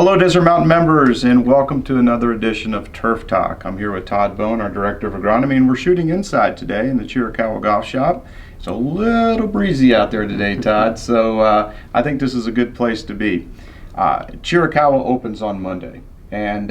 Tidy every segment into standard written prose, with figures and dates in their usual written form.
Hello Desert Mountain members, and welcome to another edition of Turf Talk. I'm here with Todd BOHN, our Director of Agronomy, and we're shooting inside today in the Chiricahua Golf Shop. It's a little breezy out there today, Todd, so I think this is a good place to be. Chiricahua opens on Monday, and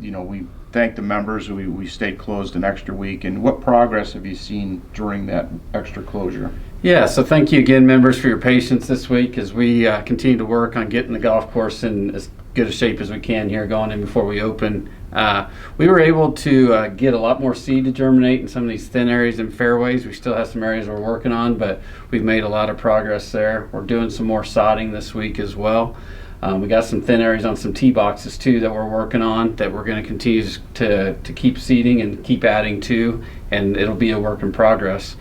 we thank the members. We stayed closed an extra week, and what progress have you seen during that extra closure? Yeah, so thank you again, members, for your patience this week as we continue to work on getting the golf course in as good a shape as we can here going in before we open. We were able to get a lot more seed to germinate in some of these thin areas and fairways. We still have some areas we're working on, but we've made a lot of progress there. We're doing some more sodding this week as well. We got some thin areas on some tee boxes too that we're working on that we're going to continue to keep seeding and keep adding to, and it'll be a work in progress.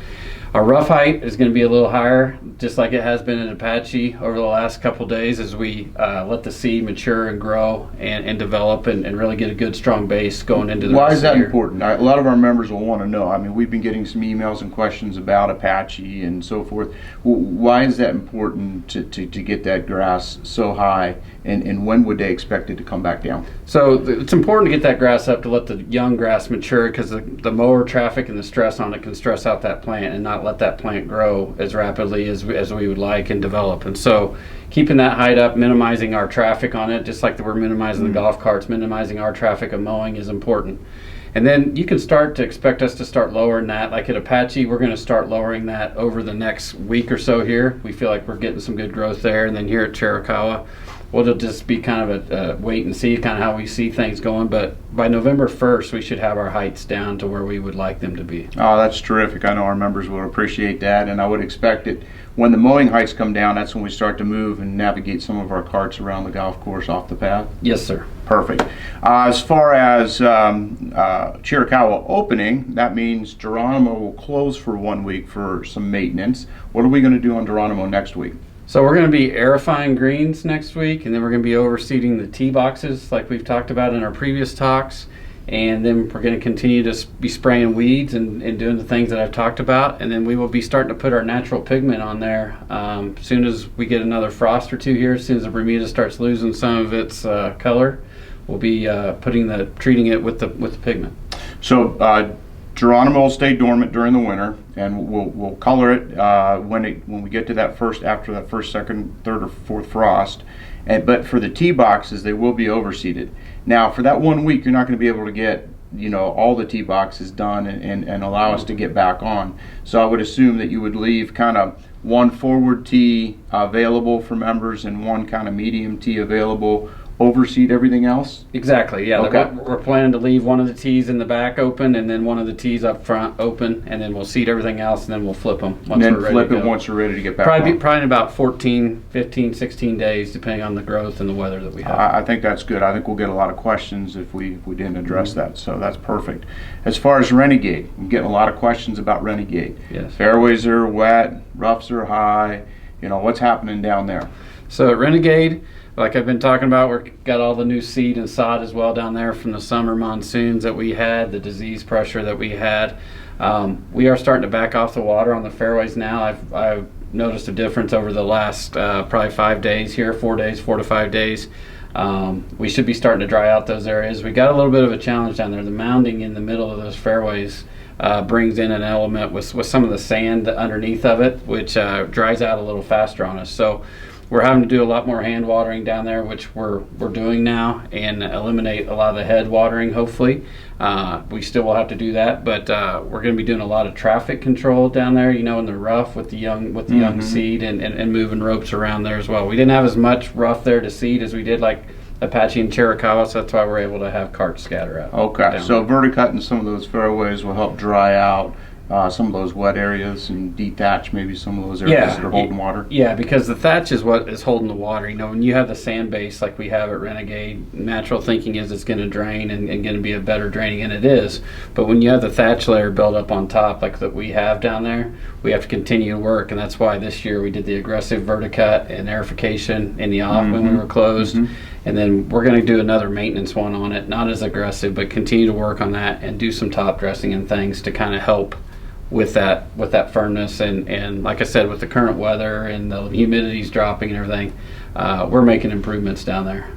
Our rough height is going to be a little higher, just like it has been in Apache over the last couple days as we let the seed mature and grow and develop and really get a good strong base going into the Why is that year. important? A lot of our members will want to know. I mean, we've been getting some emails and questions about Apache and so forth. Why is that important to get that grass so high, and when would they expect it to come back down? So it's important to get that grass up to let the young grass mature, because the mower traffic and the stress on it can stress out that plant and not let that plant grow as rapidly as we would like and develop. And so keeping that height up, minimizing our traffic on it, just like we're minimizing the golf carts, minimizing our traffic of mowing is important. And then you can start to expect us to start lowering that. Like at Apache, we're going to start lowering that over the next week or so here. We feel like we're getting some good growth there. And then here at Chiricahua, we'll just be kind of a wait and see kind of how we see things going. But by November 1st, we should have our heights down to where we would like them to be. Oh, that's terrific. I know our members will appreciate that, and I would expect it when the mowing heights come down, that's when we start to move and navigate some of our carts around the golf course off the path. Yes, sir. Perfect. As far as Chiricahua opening, that means Geronimo will close for 1 week for some maintenance. What are we going to do on Geronimo next week? So we're going to be aerifying greens next week, and then we're going to be overseeding the tee boxes like we've talked about in our previous talks. And then we're going to continue to be spraying weeds and doing the things that I've talked about. And then we will be starting to put our natural pigment on there as soon as we get another frost or two here. As soon as the Bermuda starts losing some of its color, we'll be treating it with the pigment. So Geronimo will stay dormant during the winter, and we'll color it when we get to after that first, second, third, or fourth frost. But for the tee boxes, they will be overseeded. Now, for that 1 week, you're not going to be able to get all the tee boxes done and allow us to get back on. So I would assume that you would leave kind of one forward tee available for members and one kind of medium tee available. Overseed everything else? Exactly, yeah. Okay. We're planning to leave one of the tees in the back open and then one of the tees up front open, and then we'll seed everything else, and then we'll flip them once we're ready to go. Once you're ready to get back probably on. in about 14, 15, 16 days, depending on the growth and the weather that we have. I think that's good. I think we'll get a lot of questions if we didn't address that, so that's perfect. As far as Renegade, I'm getting a lot of questions about Renegade. Yes. Fairways are wet, roughs are high. What's happening down there? So at Renegade, like I've been talking about, we've got all the new seed and sod as well down there from the summer monsoons that we had, the disease pressure that we had. We are starting to back off the water on the fairways now. I've noticed a difference over the last probably 5 days here, 4 to 5 days. We should be starting to dry out those areas. We got a little bit of a challenge down there. The mounding in the middle of those fairways brings in an element with some of the sand underneath of it, which dries out a little faster on us. So we're having to do a lot more hand watering down there, which we're doing now, and eliminate a lot of the head watering, hopefully. We still will have to do that, but we're going to be doing a lot of traffic control down there, in the rough with the young seed and moving ropes around there as well. We didn't have as much rough there to seed as we did like Apache and Chiricahua, so that's why we're able to have carts scatter out. Okay, so verticutting some of those fairways will help dry out some of those wet areas and dethatch maybe some of those areas that are holding water. Yeah, because the thatch is what is holding the water. When you have the sand base like we have at Renegade, natural thinking is it's going to drain and going to be a better draining, and it is. But when you have the thatch layer built up on top like that we have down there, we have to continue to work, and that's why this year we did the aggressive verticut and aerification in the off when we were closed. And then we're going to do another maintenance one on it, not as aggressive, but continue to work on that and do some top dressing and things to kind of help with that firmness, and like I said, with the current weather and the humidity's dropping and everything, we're making improvements down there.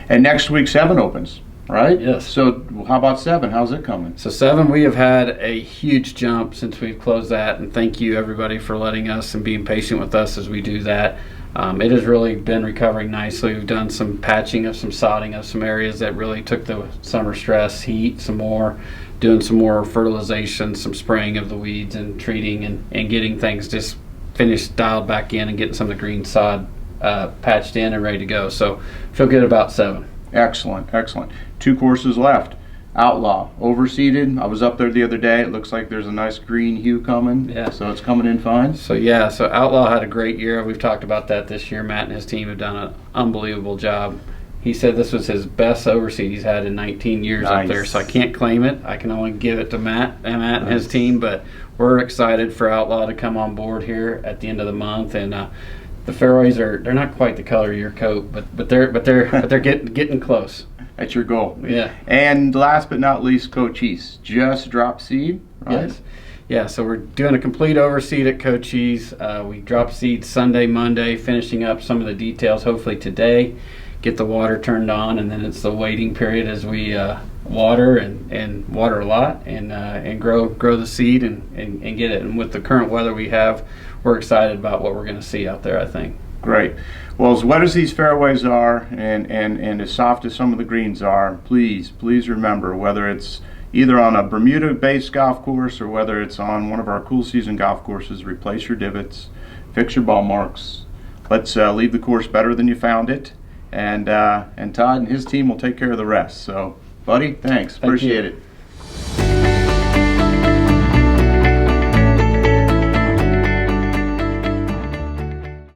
And next week 7 opens, right? Yes. So how about 7? How's it coming? So 7, we have had a huge jump since we've closed that, and thank you everybody for letting us and being patient with us as we do that. It has really been recovering nicely. We've done some patching of some sodding of some areas that really took the summer stress, heat some more, doing some more fertilization, some spraying of the weeds and treating and getting things just finished, dialed back in, and getting some of the green sod patched in and ready to go. So feel good about 7. Excellent, excellent. 2 courses left. Outlaw, overseeded. I was up there the other day. It looks like there's a nice green hue coming. Yeah. So it's coming in fine. So yeah, so Outlaw had a great year. We've talked about that this year. Matt and his team have done an unbelievable job. He said this was his best overseed he's had in 19 years Nice. up there. So I can't claim it. I can only give it to Matt and his team. But we're excited for Outlaw to come on board here at the end of the month. And the fairways they're not quite the color of your coat, but they're getting close. That's your goal. Yeah. And last but not least, Cochise just dropped seed, right? Yes. Yeah, so we're doing a complete overseed at Cochise. We dropped seed Sunday, Monday, finishing up some of the details hopefully today. Get the water turned on, and then it's the waiting period as we water and water a lot and grow the seed and get it. And with the current weather we have, we're excited about what we're going to see out there, I think. Great. Well, as wet as these fairways are and as soft as some of the greens are, please remember, whether it's either on a Bermuda-based golf course or whether it's on one of our cool season golf courses, replace your divots, fix your ball marks. Let's leave the course better than you found it. And Todd and his team will take care of the rest. So, buddy, thanks. Appreciate it.